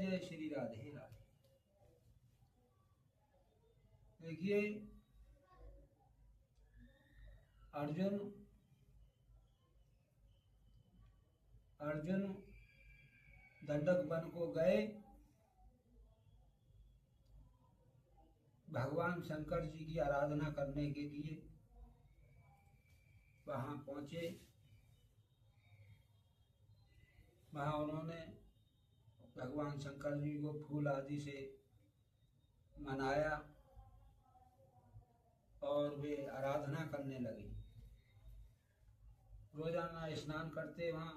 जय श्री राधे राधे। देखिए अर्जुन दंडक वन को गए, भगवान शंकर जी की आराधना करने के लिए वहां पहुंचे। वहां उन्होंने भगवान शंकर जी को फूल आदि से मनाया और वे आराधना करने लगे। रोजाना स्नान करते वहां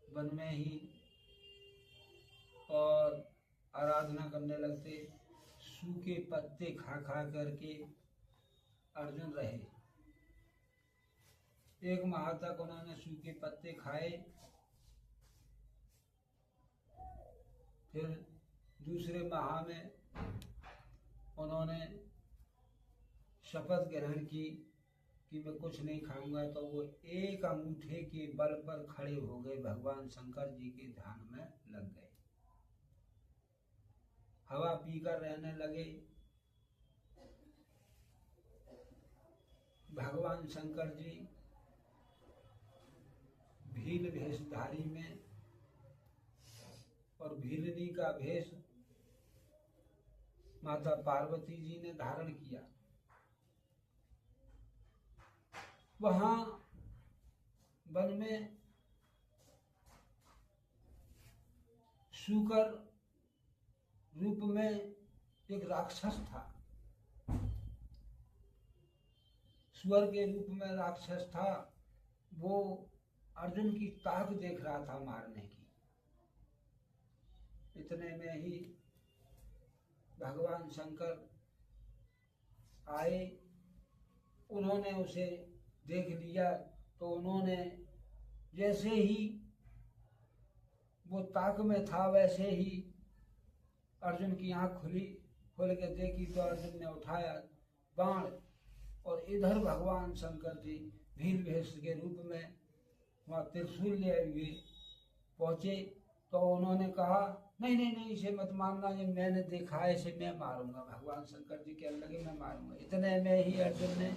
वन में ही और आराधना करने लगते। सूखे पत्ते खा खा करके अर्जुन रहे। एक माह तक उन्होंने सूखे पत्ते खाए। फिर दूसरे माह में उन्होंने शपथ ग्रहण की कि मैं कुछ नहीं खाऊंगा। तो वो एक अंगूठे के बल पर खड़े हो गए, भगवान शंकर जी के ध्यान में लग गए, हवा पीकर रहने लगे। भगवान शंकर जी भील भेषधारी में और भीलनी का भेष माता पार्वती जी ने धारण किया। वहां वन में सूकर रूप में एक राक्षस था। सुअर के रूप में राक्षस था। वो अर्जुन की ताक देख रहा था मारने की। इतने में ही भगवान शंकर आए। उन्होंने उसे देख लिया तो उन्होंने जैसे ही वो ताक में था वैसे ही अर्जुन की आंख खोल के देखी तो अर्जुन ने उठाया बाण और इधर भगवान शंकर जी भील भेष के रूप में वहां त्रिशूल ले हुए पहुंचे। तो उन्होंने कहा नहीं नहीं नहीं, इसे मत मारना, ये मैंने देखा है, इसे मैं मारूंगा। भगवान शंकर जी कहने लगे मैं मारूंगा। इतने में ही अर्जुन ने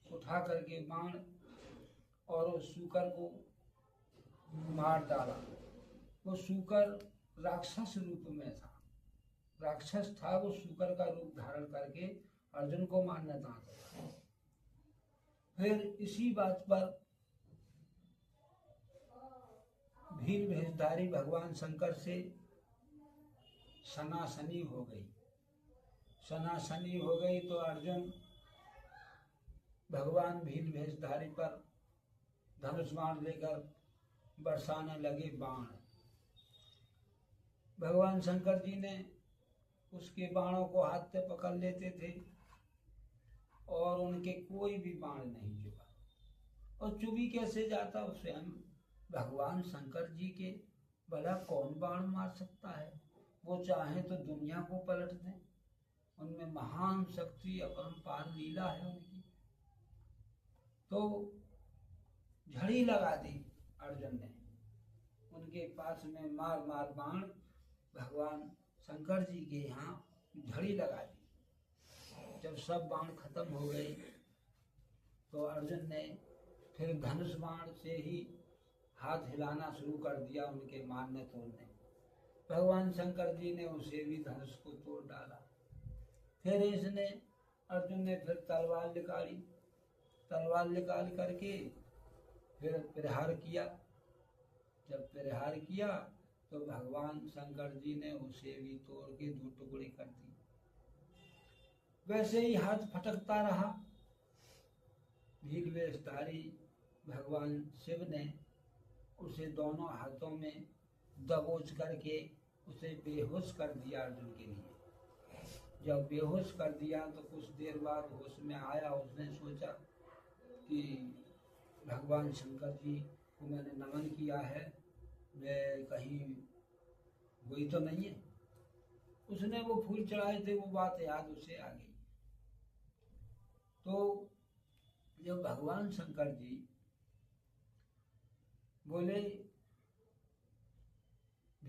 उठा करके बाण और उस सूकर को मार डाला। वो सूकर राक्षस रूप में था, राक्षस था। वो सूकर का रूप धारण करके अर्जुन को मारना चाहता था। फिर इसी बात पर भील भेषधारी भगवान शंकर से सनासनी हो गई। सनासनी हो गई तो अर्जुन भगवान भील भेषधारी पर धनुष बाण लेकर बरसाने लगे बाण। भगवान शंकर जी ने उसके बाणों को हाथ से पकड़ लेते थे और उनके कोई भी बाण नहीं चुभा। और चुभी कैसे जाता उसे हम भगवान शंकर जी के भला कौन बाण मार सकता है। वो चाहे तो दुनिया को पलट दें। उनमें महान शक्ति अपरंपार लीला है उनकी। तो झड़ी लगा दी अर्जुन ने। उनके पास में मार मार बाण भगवान शंकर जी के यहाँ झड़ी लगा दी। जब सब बाण खत्म हो गए तो अर्जुन ने फिर धनुष बाण से ही हाथ हिलाना शुरू कर दिया उनके मारने तोड़ने। भगवान शंकर जी ने उसे भी धनुष को तोड़ डाला। फिर इसने अर्जुन ने फिर तलवार निकाली। तलवार निकाल करके फिर प्रहार किया। जब प्रहार किया तो भगवान शंकर जी ने उसे भी तोड़ के दो टुकड़े कर दिए। वैसे ही हाथ फटकता रहा। भील भेषधारी भगवान शिव ने उसे दोनों हाथों में दबोच करके उसे बेहोश कर दिया अर्जुन के लिए। जब बेहोश कर दिया तो कुछ देर बाद होश में आया। उसने सोचा कि भगवान शंकर जी को मैंने नमन किया है, मैं कहीं वही तो नहीं है। उसने वो फूल चढ़ाए थे, वो बात याद उसे आ गई। तो जब भगवान शंकर जी बोले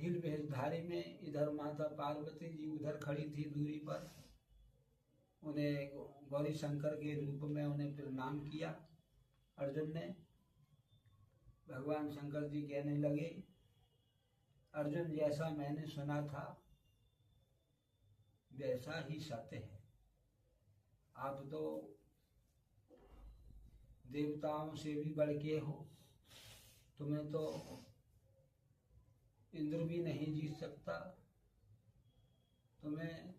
भील भेषधारी में इधर माता पार्वती जी उधर खड़ी थी दूरी पर, उन्हें गौरी शंकर के रूप में उन्हें प्रणाम किया अर्जुन ने। भगवान शंकर जी कहने लगे, अर्जुन जैसा मैंने सुना था वैसा ही सत्य है। आप तो देवताओं से भी बढ़ के हो, तुम्हें तो इंद्र भी नहीं जीत सकता, तुम्हें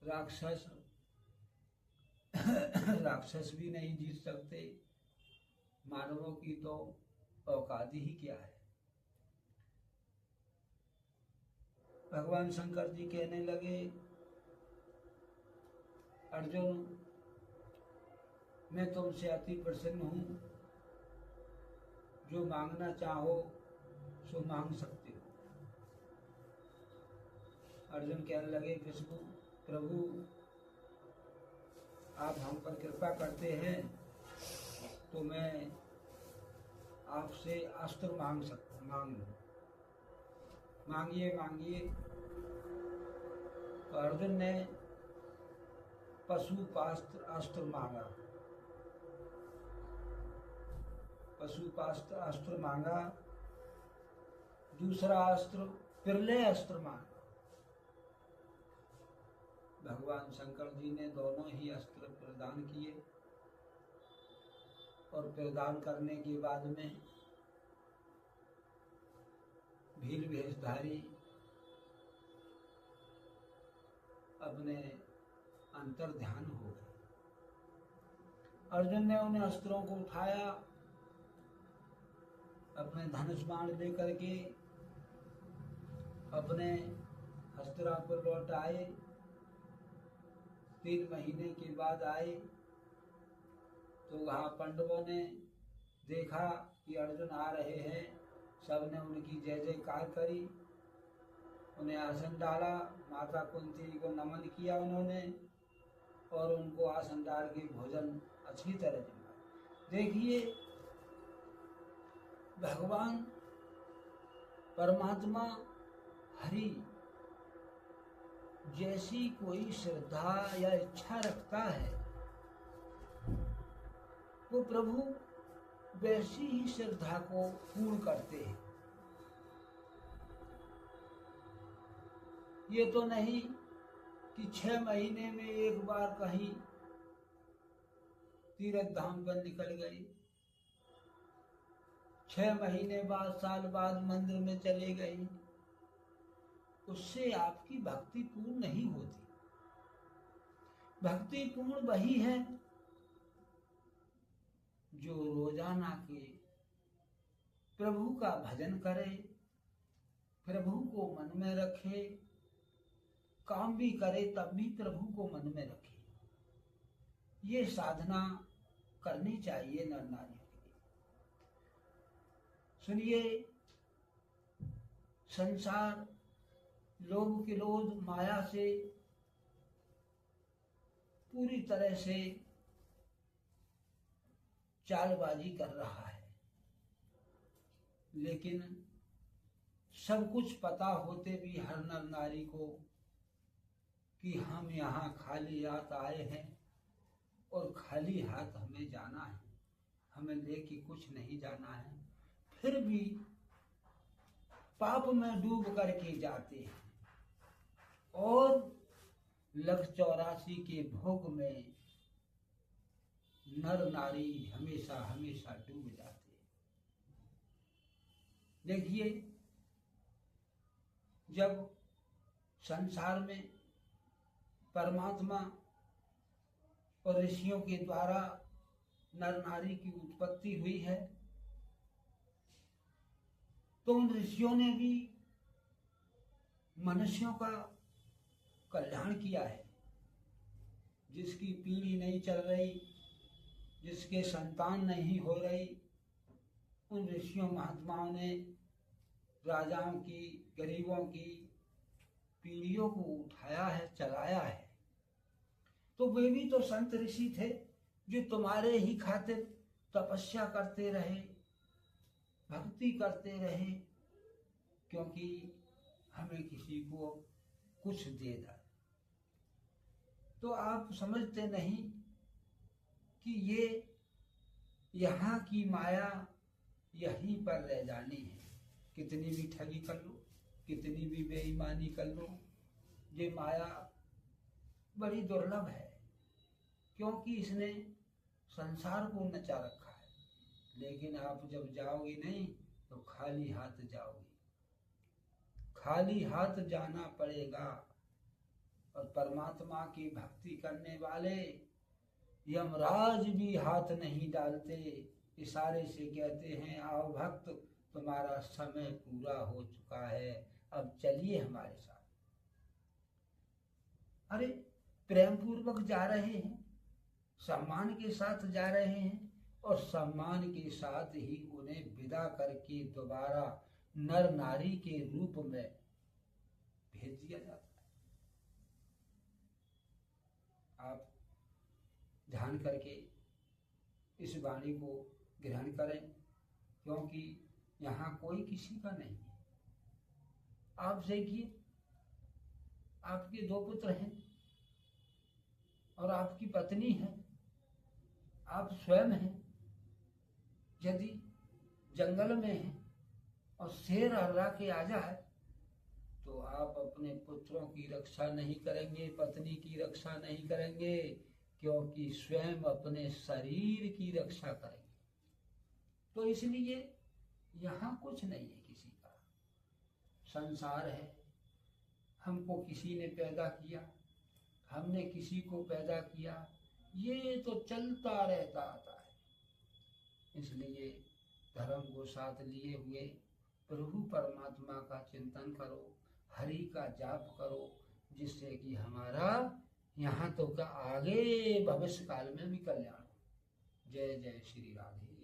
राक्षस भी नहीं जीत सकते, मानवों की तो औकात ही क्या है। भगवान शंकर जी कहने लगे, अर्जुन मैं तुमसे अति प्रसन्न हूँ, जो मांगना चाहो सो मांग सकते हो। अर्जुन कहने लगे, विष्णु प्रभु आप हम पर कृपा करते हैं तो मैं आपसे अस्त्र मांग लूँ। मांगिए मांगिए। तो अर्जुन ने पशुपास्त्र अस्त्र मांगा। पशुपास्त्र अस्त्र मांगा। दूसरा अस्त्र प्रलय अस्त्र मांगा। भगवान शंकर जी ने दोनों ही अस्त्र प्रदान किए और प्रदान करने के बाद में भील भेषधारी अपने अंतर ध्यान हो गए। अर्जुन ने उन्हें अस्त्रों को उठाया, अपने धनुष बाण लेकर के अपने हस्तिनापुर लौट आए। 3 महीने के बाद आए तो वहाँ पांडवों ने देखा कि अर्जुन आ रहे हैं। सबने उनकी जय जयकार करी, उन्हें आसन डाला। माता कुंती को नमन किया उन्होंने और उनको आसन डाल के भोजन अच्छी तरह दिया। देखिए भगवान परमात्मा हरि जैसी कोई श्रद्धा या इच्छा रखता है वो प्रभु वैसी ही श्रद्धा को पूर्ण करते हैं। ये तो नहीं कि 6 महीने में एक बार कहीं तीर्थ धाम पर निकल गए, 6 महीने बाद साल बाद मंदिर में चले गए, उससे आपकी भक्ति पूर्ण नहीं होती। भक्ति पूर्ण वही है जो रोजाना के प्रभु का भजन करे, प्रभु को मन में रखे, काम भी करे तब भी प्रभु को मन में रखे। ये साधना करनी चाहिए नर नारियों के लिए। सुनिए, संसार लोभ क्रोध माया से पूरी तरह से चालबाजी कर रहा है, लेकिन सब कुछ पता होते भी हर नर नारी को कि हम यहाँ खाली हाथ आए हैं और खाली हाथ हमें जाना है, हमें लेके कुछ नहीं जाना है, फिर भी पाप में डूब करके जाते हैं और 184 के भोग में नर नारी हमेशा हमेशा डूब जाते हैं। देखिए, जब संसार में परमात्मा और ऋषियों के द्वारा नर नारी की उत्पत्ति हुई है तो उन ऋषियों ने भी मनुष्यों का कल्याण किया है। जिसकी पीढ़ी नहीं चल रही, जिसके संतान नहीं हो रही, उन ऋषियों महात्माओं ने राजाओं की, गरीबों की पीढ़ियों को उठाया है, चलाया है। तो वे भी तो संत ऋषि थे जो तुम्हारे ही खातिर तपस्या करते रहे, भक्ति करते रहे, क्योंकि हमें किसी को कुछ दे दे। तो आप समझते नहीं कि ये यहाँ की माया यहीं पर रह जानी है। कितनी भी ठगी कर लो, कितनी भी बेईमानी कर लो, ये माया बड़ी दुर्लभ है, क्योंकि इसने संसार को नचा रखा है। लेकिन आप जब जाओगे नहीं तो खाली हाथ जाओगे, खाली हाथ जाना पड़ेगा। और परमात्मा की भक्ति करने वाले यमराज भी हाथ नहीं डालते, इशारे से कहते हैं आओ भक्त, तुम्हारा समय पूरा हो चुका है, अब चलिए हमारे साथ। अरे प्रेम पूर्वक जा रहे हैं, सम्मान के साथ जा रहे हैं, और सम्मान के साथ ही उन्हें विदा करके दोबारा नर नारी के रूप में भेज दिया जाता है। आप ध्यान करके इस वाणी को ग्रहण करें, क्योंकि यहाँ कोई किसी का नहीं है। आप देखिए, आपके 2 पुत्र हैं और आपकी पत्नी है, आप स्वयं हैं। यदि जंगल में हैं और शेर हर्रा के आ जाए तो आप अपने पुत्रों की रक्षा नहीं करेंगे, पत्नी की रक्षा नहीं करेंगे, क्योंकि स्वयं अपने शरीर की रक्षा करेंगे। तो इसलिए यहाँ कुछ नहीं है किसी का, संसार है। हमको किसी ने पैदा किया, हमने किसी को पैदा किया, ये तो चलता रहता आता है। इसलिए धर्म को साथ लिए हुए प्रभु परमात्मा का चिंतन करो, हरि का जाप करो, जिससे कि हमारा यहाँ तो का आगे भविष्य काल में भी कल्याण हो। जय जय श्री राधे।